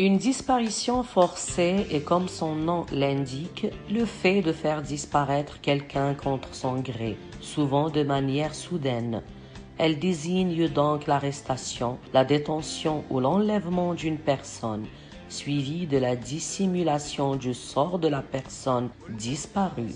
Une disparition forcée est, comme son nom l'indique, le fait de faire disparaître quelqu'un contre son gré, souvent de manière soudaine. Elle désigne donc l'arrestation, la détention ou l'enlèvement d'une personne, suivie de la dissimulation du sort de la personne disparue.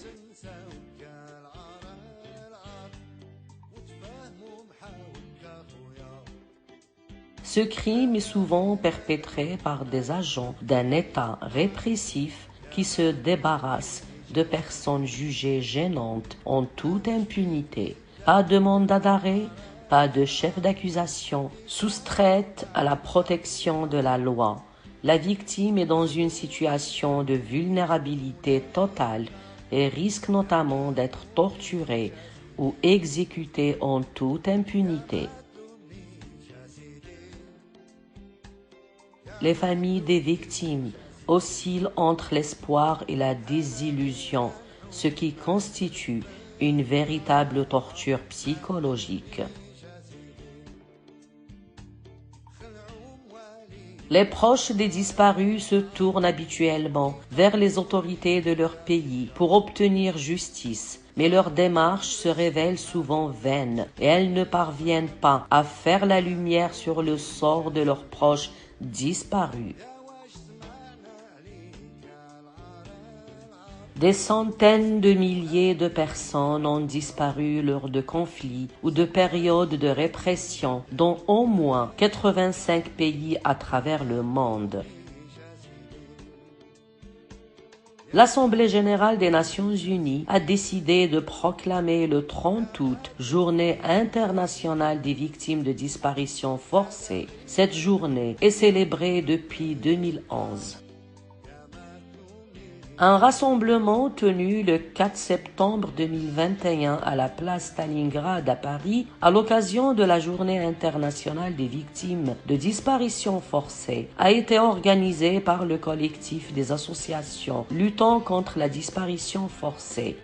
Ce crime est souvent perpétré par des agents d'un État répressif qui se débarrassent de personnes jugées gênantes en toute impunité. Pas de mandat d'arrêt, pas de chef d'accusation, soustraite à la protection de la loi. La victime est dans une situation de vulnérabilité totale et risque notamment d'être torturée ou exécutée en toute impunité. Les familles des victimes oscillent entre l'espoir et la désillusion, ce qui constitue une véritable torture psychologique. Les proches des disparus se tournent habituellement vers les autorités de leur pays pour obtenir justice, mais leur démarche se révèle souvent vaine et elles ne parviennent pas à faire la lumière sur le sort de leurs proches disparus. Des centaines de milliers de personnes ont disparu lors de conflits ou de périodes de répression dans au moins 85 pays à travers le monde. L'Assemblée générale des Nations unies a décidé de proclamer le 30 août Journée internationale des victimes de disparition forcée. Cette journée est célébrée depuis 2011. Un rassemblement tenu le 4 septembre 2021 à la place Stalingrad à Paris, à l'occasion de la Journée internationale des victimes de disparition forcée, a été organisé par le collectif des associations luttant contre la disparition forcée.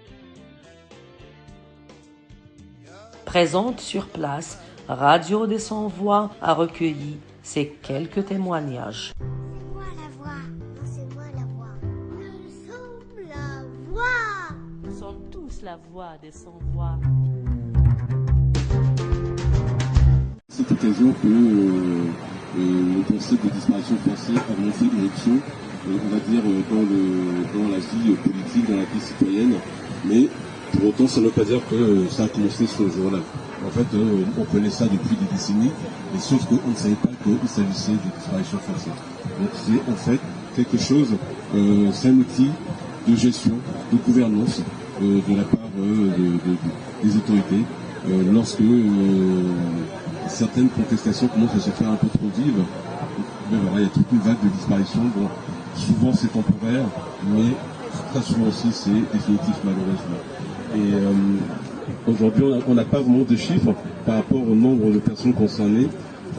Présente sur place, Radio des Sans-Voix a recueilli ces quelques témoignages. Nous sommes tous la voix des sans-voix. C'est l'occasion que le concept de disparition forcée a lancé une option, on va dire, dans la vie politique, dans la vie citoyenne, mais pour autant ça ne veut pas dire que ça a commencé ce jour-là. En fait, on connaît ça depuis des décennies, mais sauf qu'on ne savait pas qu'il s'agissait de disparition forcée. Donc c'est en fait quelque chose, c'est un outil de gestion, de gouvernance de la part des autorités lorsque certaines contestations commencent à se faire un peu trop vives. Mais voilà, il y a toute une vague de disparition. Bon, souvent c'est temporaire, mais très souvent aussi c'est définitif malheureusement. Et aujourd'hui on n'a pas vraiment de chiffres par rapport au nombre de personnes concernées.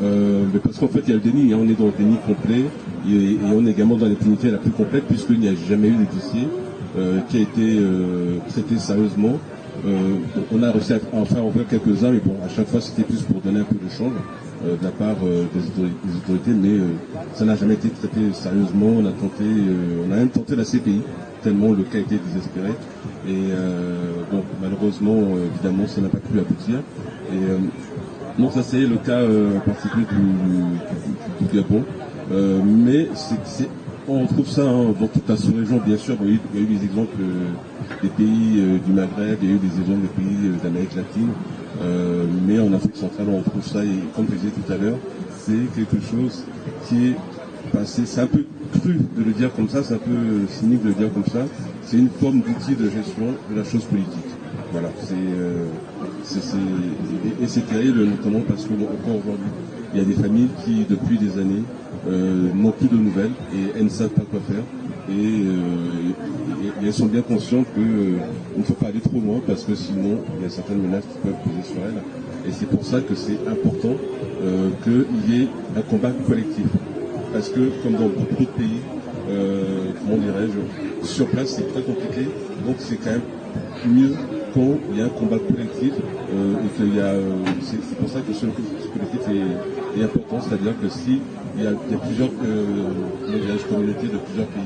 Mais parce qu'en fait il y a le déni, on est dans le déni complet et on est également dans l'impunité la plus complète puisqu'il n'y a jamais eu de dossier qui a été traité sérieusement. On a réussi à en faire ouvrir quelques-uns, mais bon, à chaque fois c'était plus pour donner un peu de change de la part des autorités, mais ça n'a jamais été traité sérieusement. On a même tenté la CPI, tellement le cas était désespéré. Et bon, malheureusement, évidemment, ça n'a pas pu aboutir. Et donc ça c'est le cas particulier du Gabon. Mais on retrouve ça dans toute la sous-région, bien sûr. Il y a eu des exemples des pays du Maghreb, il y a eu des exemples des pays d'Amérique latine, mais en Afrique centrale, on retrouve ça, et comme je disais tout à l'heure, c'est quelque chose qui est passé, c'est un peu cru de le dire comme ça, c'est un peu cynique de le dire comme ça, c'est une forme d'outil de gestion de la chose politique. Voilà, et c'est terrible, notamment parce que encore aujourd'hui, il y a des familles qui, depuis des années, n'ont plus de nouvelles et elles ne savent pas quoi faire. Et elles sont bien conscientes qu'il ne faut pas aller trop loin parce que sinon, il y a certaines menaces qui peuvent peser sur elles. Et c'est pour ça que c'est important qu'il y ait un combat collectif. Parce que, comme dans beaucoup d'autres pays, comment dirais-je, sur place c'est très compliqué, donc c'est quand même mieux quand il y a un combat collectif et qu'il y a, c'est pour ça que ce collectif est important, c'est-à-dire que si il y a plusieurs communautés de plusieurs pays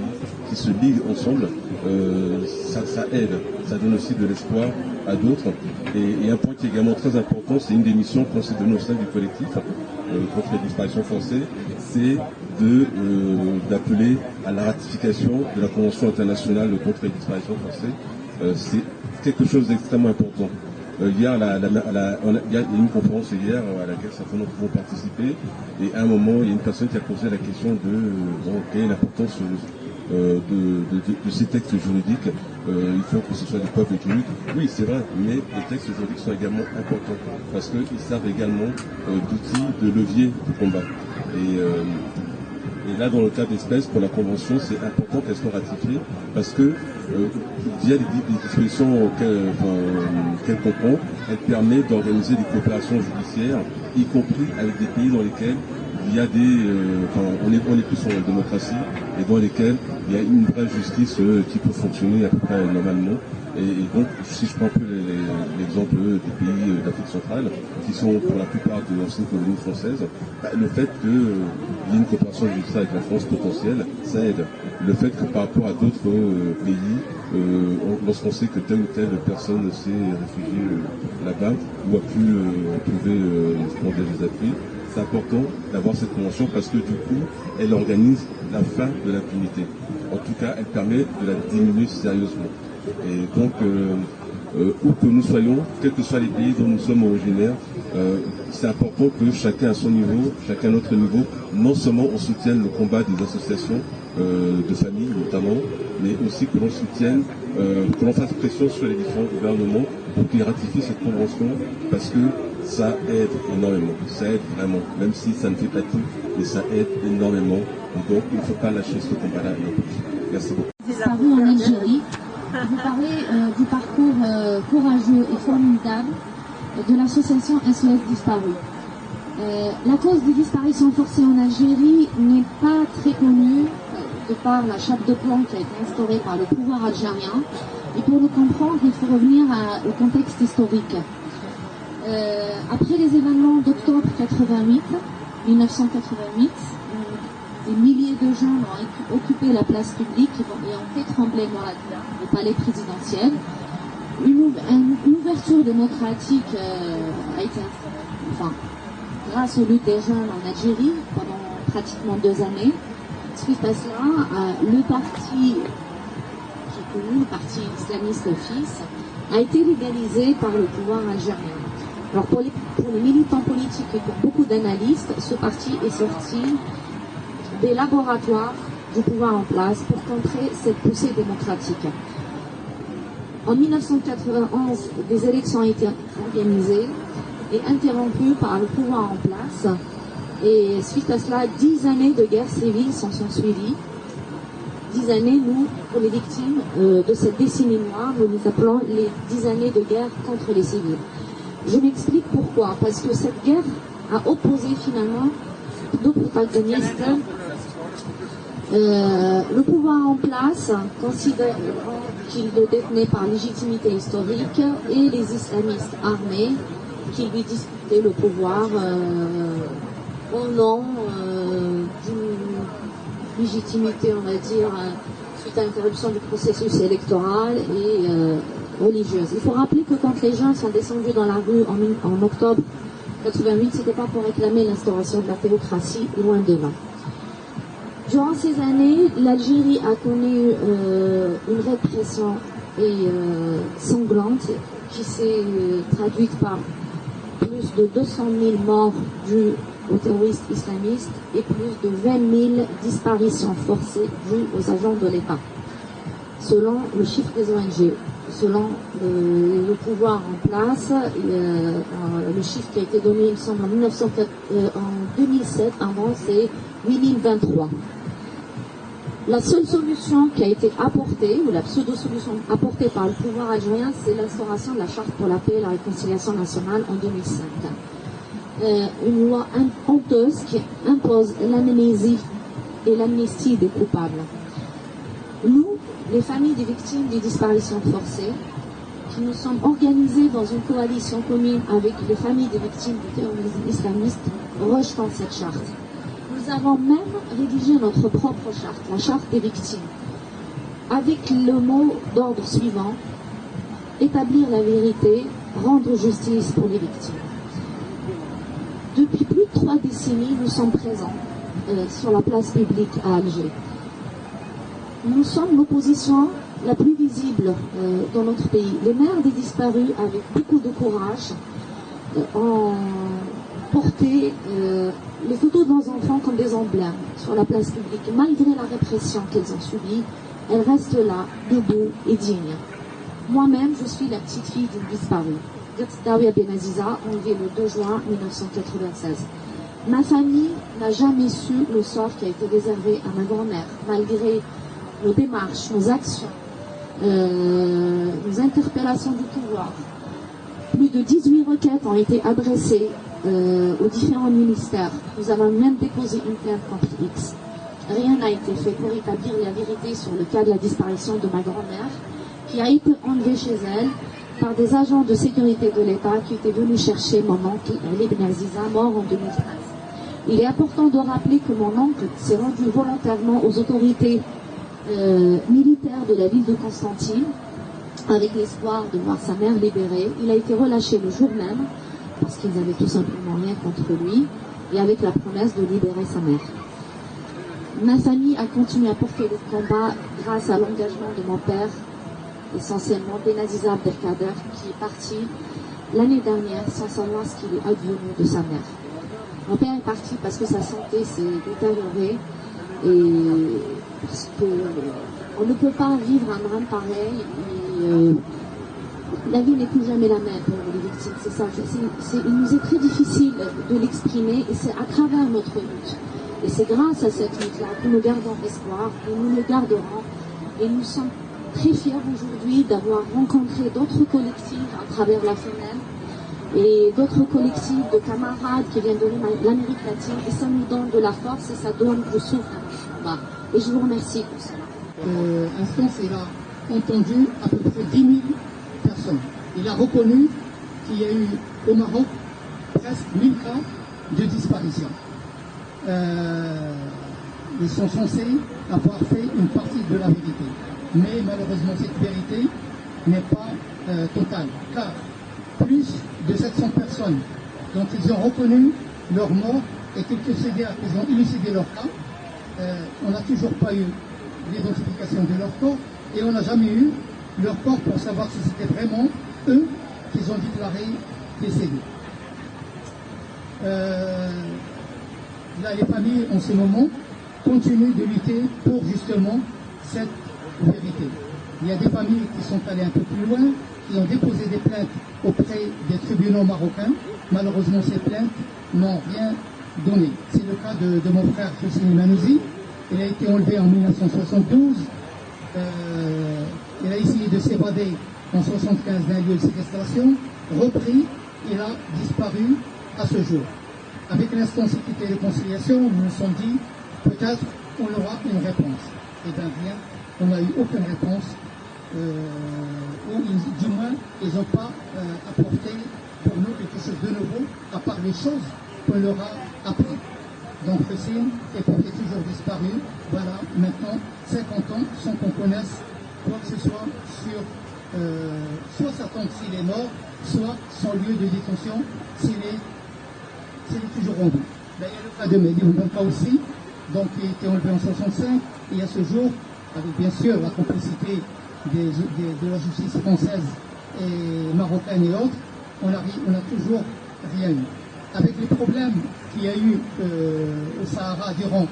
qui se liguent ensemble. Ça aide, ça donne aussi de l'espoir à d'autres. Et un point qui est également très important, c'est une des missions qu'on s'est donnée au sein du collectif contre les disparitions forcées, c'est d'appeler à la ratification de la Convention internationale contre les disparitions forcées. C'est quelque chose d'extrêmement important. Hier, il y a une conférence hier à laquelle certains d'entre vous ont participé, et à un moment, il y a une personne qui a posé la question de quelle est l'importance de ces textes juridiques. Il faut que ce soit des peuples qui luttent. Oui, c'est vrai, mais les textes juridiques sont également importants parce qu'ils servent également d'outils, de levier de combat. Et là, dans le cas d'espèce, pour la Convention, c'est important qu'elle soit ratifiée parce que, via les dispositions qu'elle comprend, elle permet d'organiser des coopérations judiciaires, y compris avec des pays dans lesquels il y a on est plus en démocratie et dans lesquels il y a une vraie justice qui peut fonctionner à peu près normalement. Et donc, si je prends un peu l'exemple des pays d'Afrique centrale, qui sont pour la plupart de l'ancienne colonie française, le fait qu'il y ait une coopération judiciaire avec la France potentielle, ça aide. Le fait que par rapport à d'autres pays, lorsqu'on sait que telle ou telle personne s'est réfugiée là-bas ou a pu trouver des appuis, c'est important d'avoir cette convention parce que du coup, elle organise la fin de l'impunité. En tout cas, elle permet de la diminuer sérieusement. Et donc, où que nous soyons, quels que soient les pays dont nous sommes originaires, c'est important que chacun à son niveau, chacun à notre niveau, non seulement on soutienne le combat des associations de familles notamment, mais aussi que l'on soutienne, que l'on fasse pression sur les différents gouvernements pour qu'ils ratifient cette convention, parce que ça aide énormément, ça aide vraiment, même si ça ne fait pas tout, mais ça aide énormément. Et donc, il ne faut pas lâcher ce combat-là. Merci beaucoup. Disparu en Algérie. Vous parlez du parcours courageux et formidable de l'association SOS Disparu. La cause des disparitions forcées en Algérie n'est pas très connue de par la chape de plomb qui a été instaurée par le pouvoir algérien. Et pour le comprendre, il faut revenir au contexte historique. Après les événements d'octobre 1988, des milliers de gens ont occupé la place publique et ont fait trembler le palais présidentiel. Une ouverture démocratique a été instaurée, grâce aux luttes des jeunes en Algérie pendant pratiquement 2 années. Suite à cela, le parti islamiste FIS, a été légalisé par le pouvoir algérien. Alors pour les militants politiques et pour beaucoup d'analystes, ce parti est sorti des laboratoires du pouvoir en place pour contrer cette poussée démocratique. En 1991, des élections ont été organisées et interrompues par le pouvoir en place. Et suite à cela, 10 années de guerre civile s'en sont suivies. 10 années, nous, pour les victimes de cette décennie noire, nous les appelons les 10 années de guerre contre les civils. Je m'explique pourquoi. Parce que cette guerre a opposé finalement deux protagonistes. Le pouvoir en place, considérant qu'il le détenait par légitimité historique, et les islamistes armés qui lui disputaient le pouvoir au nom d'une légitimité, on va dire, suite à l'interruption du processus électoral et religieuse. Il faut rappeler que quand les jeunes sont descendus dans la rue en octobre 88, c'était pas pour réclamer l'instauration de la théocratie, loin de là. Durant ces années, l'Algérie a connu une répression sanglante qui s'est traduite par plus de 200 000 morts dues aux terroristes islamistes et plus de 20 000 disparitions forcées dues aux agents de l'État. Selon le chiffre des ONG, selon le pouvoir en place, le chiffre qui a été donné, il me semble, en 2007, avant, c'est 8023. La seule solution qui a été apportée, ou la pseudo-solution apportée par le pouvoir algérien, c'est l'instauration de la Charte pour la paix et la réconciliation nationale en 2005. Une loi honteuse qui impose l'amnésie et l'amnistie des coupables. Nous, les familles des victimes des disparitions forcées, qui nous sommes organisés dans une coalition commune avec les familles des victimes du terrorisme islamiste, rejetons cette charte. Nous nous avons même rédigé notre propre charte, la charte des victimes, avec le mot d'ordre suivant: établir la vérité, rendre justice pour les victimes. Depuis plus de 3 décennies, nous sommes présents sur la place publique à Alger. Nous sommes l'opposition la plus visible dans notre pays. Les mères des disparus, avec beaucoup de courage, ont porté les photos de nos enfants comme des emblèmes sur la place publique. Malgré la répression qu'elles ont subie, elles restent là, debout et dignes. Moi-même, je suis la petite fille d'une disparue, Daouya Benaziza, enlevée le 2 juin 1996. Ma famille n'a jamais su le sort qui a été réservé à ma grand-mère, malgré nos démarches, nos actions, nos interpellations du pouvoir. Plus de 18 requêtes ont été adressées aux différents ministères. Nous avons même déposé une plainte contre X. Rien n'a été fait pour établir la vérité sur le cas de la disparition de ma grand-mère, qui a été enlevée chez elle par des agents de sécurité de l'État qui étaient venus chercher mon oncle, Ibn Aziza, mort en 2013. Il est important de rappeler que mon oncle s'est rendu volontairement aux autorités militaires de la ville de Constantine, avec l'espoir de voir sa mère libérée. Il a été relâché le jour même, parce qu'ils n'avaient tout simplement rien contre lui, et avec la promesse de libérer sa mère. Ma famille a continué à porter le combat grâce à l'engagement de mon père, essentiellement Benaziza Abdelkader, qui est parti l'année dernière sans savoir ce qu'il est advenu de sa mère. Mon père est parti parce que sa santé s'est détériorée et parce qu'on ne peut pas vivre un drame pareil. Et, la vie n'est plus jamais la même pour les victimes, c'est ça. Il nous est très difficile de l'exprimer et c'est à travers notre lutte. Et c'est grâce à cette lutte-là que nous gardons espoir et nous le garderons. Et nous sommes très fiers aujourd'hui d'avoir rencontré d'autres collectifs à travers la FENEL et d'autres collectifs de camarades qui viennent de l'Amérique latine. Et ça nous donne de la force et ça donne du souffle à notre combat. Et je vous remercie pour cela. Instance, il a entendu à peu près 10 000 personnes. Il a reconnu qu'il y a eu au Maroc presque 1000 cas de disparition. Ils sont censés avoir fait une partie de la vérité. Mais malheureusement, cette vérité n'est pas totale. Car plus de 700 personnes dont ils ont reconnu leur mort et qu'ils ont élucidé leur cas, on n'a toujours pas eu l'identification de leur corps et on n'a jamais eu leur corps pour savoir si c'était vraiment eux qu'ils ont déclaré décédés. Là, les familles, en ce moment, continuent de lutter pour justement cette vérité. Il y a des familles qui sont allées un peu plus loin, qui ont déposé des plaintes auprès des tribunaux marocains. Malheureusement, ces plaintes n'ont rien donné. C'est le cas de mon frère Hussein Manouzi. Il a été enlevé en 1972. Il a essayé de s'évader en 1975 d'un lieu de séquestration. Repris, il a disparu à ce jour. Avec l'instance équité et réconciliation, nous nous sommes dit, peut-être on aura une réponse. Et bien rien, on n'a eu aucune réponse, ou du moins, ils n'ont pas apporté pour nous quelque chose de nouveau, à part les choses qu'on leur a appris. Donc Hussein est porté toujours disparu, voilà, maintenant 50 ans sans qu'on connaisse quoi que ce soit sur, soit s'attendre s'il est mort, soit son lieu de détention, s'il est toujours en vie. Ben, il y a le cas de Mehdi Mbenka aussi, donc il a été enlevé en 1965, et à ce jour, avec bien sûr la complicité de la justice française et marocaine et autres, on n'a toujours rien eu. Avec les problèmes qu'il y a eu au Sahara durant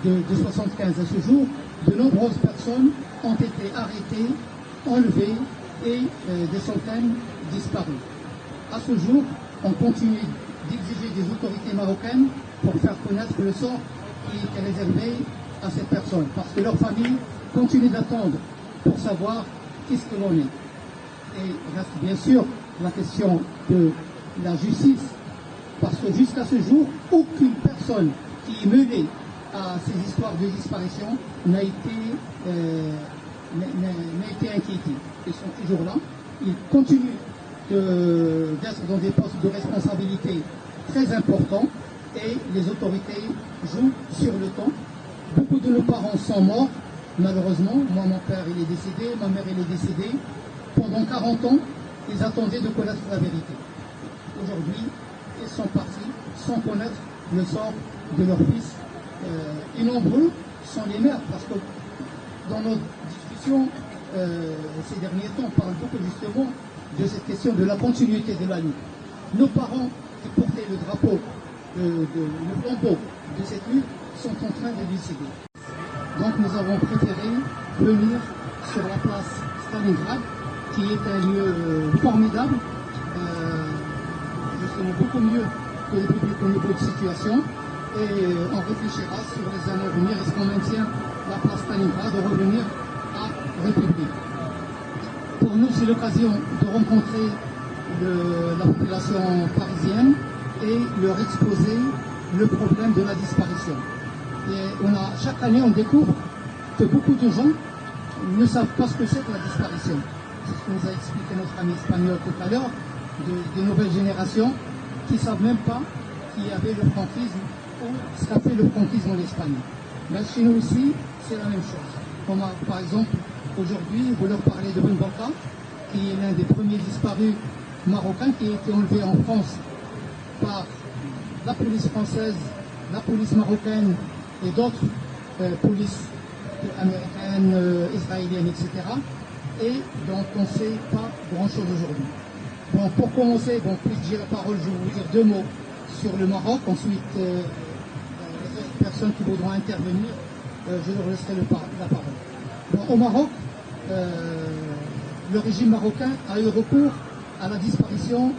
de 1975 à ce jour, de nombreuses personnes ont été arrêtées, enlevées et des centaines disparues. À ce jour, on continue d'exiger des autorités marocaines pour faire connaître le sort qui est réservé à ces personnes, parce que leurs familles continuent d'attendre pour savoir qu'est-ce que l'on est. Et reste bien sûr la question de la justice, parce que jusqu'à ce jour, aucune personne qui est mêlée à ces histoires de disparition n'a été inquiétée. Ils sont toujours là, ils continuent d'être dans des postes de responsabilité très importants, et les autorités jouent sur le temps. Beaucoup de nos parents sont morts, malheureusement. Moi, mon père, il est décédé, ma mère, elle est décédée. Pendant 40 ans, ils attendaient de connaître la vérité. Aujourd'hui, ils sont partis sans connaître le sort de leur fils. Et nombreux sont les mères, parce que dans nos discussions ces derniers temps, on parle beaucoup justement de cette question de la continuité de la lutte. Nos parents qui portaient le drapeau, le flambeau de cette lutte, sont en train de décider. Donc nous avons préféré venir sur la place Stalingrad, qui est un lieu formidable, justement beaucoup mieux que le public au niveau de situation, et on réfléchira sur les années à venir, est-ce qu'on maintient la place Stalingrad, de revenir à République. Pour nous, c'est l'occasion de rencontrer la population parisienne et leur exposer le problème de la disparition. Et chaque année, on découvre que beaucoup de gens ne savent pas ce que c'est que la disparition. C'est ce que nous a expliqué notre ami espagnol tout à l'heure, des nouvelles générations qui ne savent même pas qu'il y avait le franquisme ou ce qu'a fait le franquisme en Espagne. Mais chez nous aussi, c'est la même chose. Comme par exemple, aujourd'hui, vous leur parlez de Ben Baka, qui est l'un des premiers disparus marocains qui a été enlevé en France par la police française, la police marocaine et d'autres polices américaines, israéliennes, etc. Et donc on ne sait pas grand-chose aujourd'hui. Bon, pour commencer, puisque j'ai la parole, je vais vous dire 2 mots sur le Maroc. Ensuite, les autres personnes qui voudront intervenir, je leur laisserai la parole. Bon, au Maroc, le régime marocain a eu recours à la disparition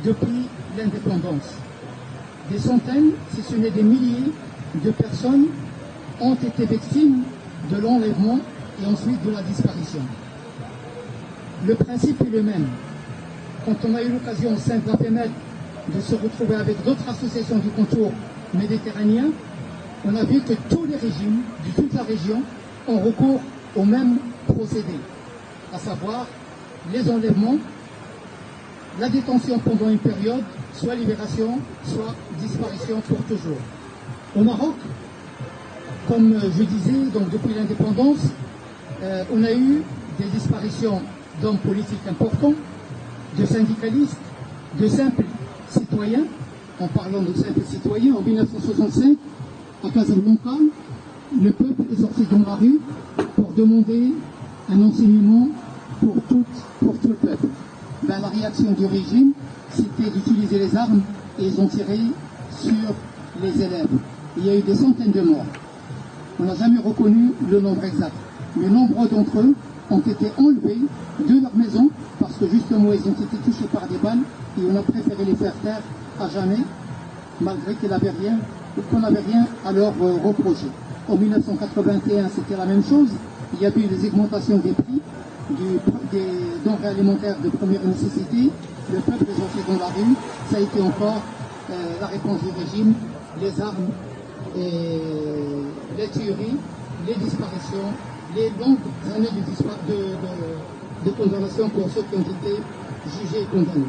depuis l'indépendance. Des centaines, si ce n'est des milliers de personnes ont été victimes de l'enlèvement et ensuite de la disparition. Le principe est le même. Quand on a eu l'occasion au sein de la FEMED de se retrouver avec d'autres associations du contour méditerranéen, on a vu que tous les régimes de toute la région ont recours au même procédé, à savoir les enlèvements, la détention pendant une période, soit libération, soit disparition pour toujours. Au Maroc, comme je disais, donc depuis l'indépendance, on a eu des disparitions d'hommes politiques importants, de syndicalistes, de simples citoyens. En parlant de simples citoyens, en 1965, à Casablanca, le peuple est sorti dans la rue pour demander un enseignement pour tout le peuple. La réaction du régime, c'était d'utiliser les armes et ils ont tiré sur les élèves. Il y a eu des centaines de morts. On n'a jamais reconnu le nombre exact. Mais nombreux d'entre eux ont été enlevés de leur maison parce que justement ils ont été touchés par des balles et on a préféré les faire taire à jamais, malgré qu'on n'avait rien à leur reprocher. En 1981, c'était la même chose. Il y a eu des augmentations des prix des denrées alimentaires de première nécessité. Le peuple est sorti dans la rue. Ça a été encore la réponse du régime, les armes, et les tueries, les disparitions, les longues années de condamnation pour ceux qui ont été jugés et condamnés.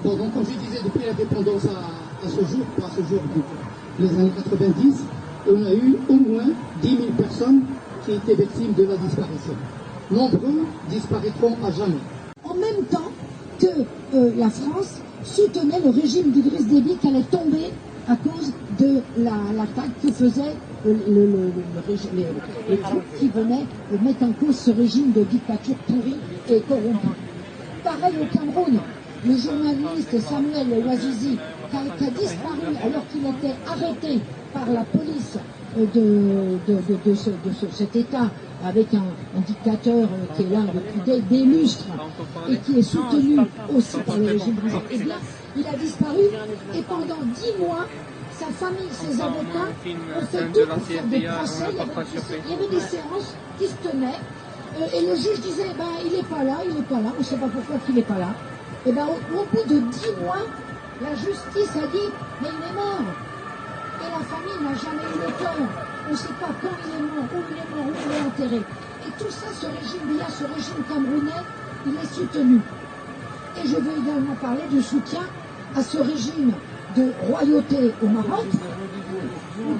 Bon, donc comme je disais, depuis l'indépendance à ce jour, les années 90, on a eu au moins 10 000 personnes qui étaient victimes de la disparition. Nombreux disparaîtront à jamais. En même temps que la France soutenait le régime d'Idriss Déby qui allait tomber à cause de l'attaque que faisaient les troupes qui venaient mettre en cause ce régime de dictature pourrie et corrompue. Pareil au Cameroun, le journaliste Samuel Ouazizi qui a disparu alors qu'il était arrêté par la police de cet État avec un dictateur qui est là depuis des lustres et qui est soutenu aussi par le régime brésilien, eh bien, il a disparu et pendant 10 mois, sa famille, ses avocats ont fait tout pour faire des procès. Il y avait des séances qui se tenaient et le juge disait il n'est pas là, on ne sait pas pourquoi il n'est pas là. Et au bout de 10 mois, la justice a dit mais il est mort. Et la famille n'a jamais eu le tort. On ne sait pas quand il est mort, où il est mort, où il est enterré. Et tout ça, ce régime camerounais, il est soutenu. Et je veux également parler du soutien à ce régime de royauté au Maroc,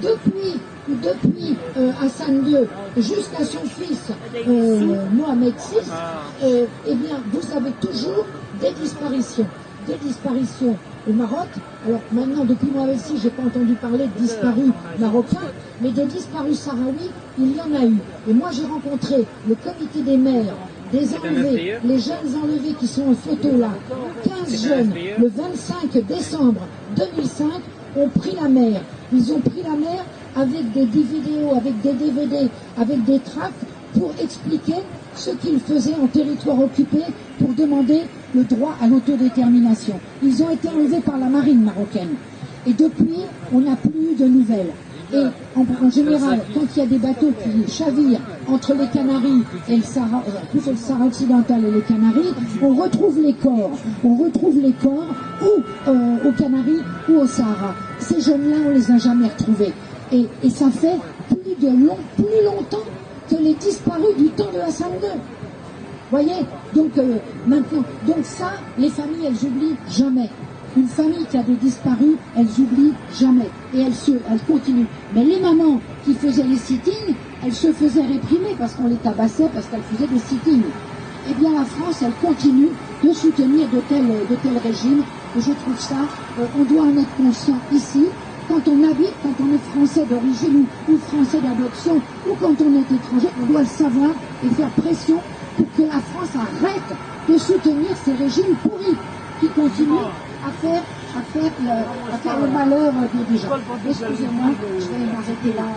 depuis Hassan II jusqu'à son fils Mohamed VI, eh bien, vous avez toujours des disparitions. Des disparitions au Maroc. Alors maintenant, depuis Mohamed VI, je n'ai pas entendu parler de disparus marocains, mais de disparus sahraouis, il y en a eu. Et moi, j'ai rencontré le comité des maires, des enlevés, les jeunes enlevés qui sont en photo là. 15 jeunes, le 25 décembre 2005, ont pris la mer. Ils ont pris la mer avec des vidéos, avec des DVD, avec des tracts pour expliquer ce qu'ils faisaient en territoire occupé pour demander le droit à l'autodétermination. Ils ont été enlevés par la marine marocaine. Et depuis, on n'a plus de nouvelles. Et en général, quand il y a des bateaux qui chavirent entre les Canaries et le Sahara, plutôt le Sahara occidental et les Canaries, on retrouve les corps. On retrouve les corps ou aux Canaries ou au Sahara. Ces jeunes-là, on les a jamais retrouvés. Et ça fait plus longtemps que les disparus du temps de Hassan II. Voyez, donc maintenant, donc ça, les familles, elles oublient jamais. Une famille qui a des disparus, elles oublient jamais. Et elles continuent. Mais les mamans qui faisaient les sit-ins, elles se faisaient réprimer parce qu'on les tabassait, parce qu'elles faisaient des sit-ins. Eh bien, la France, elle continue de soutenir de tels régimes. Et je trouve ça, on doit en être conscient ici. Quand on habite, quand on est français d'origine ou français d'adoption, ou quand on est étranger, on doit le savoir et faire pression pour que la France arrête de soutenir ces régimes pourris qui continuent à faire le malheur des gens. Excusez-moi, je vais m'arrêter là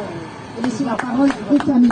et laisser la parole aux familles.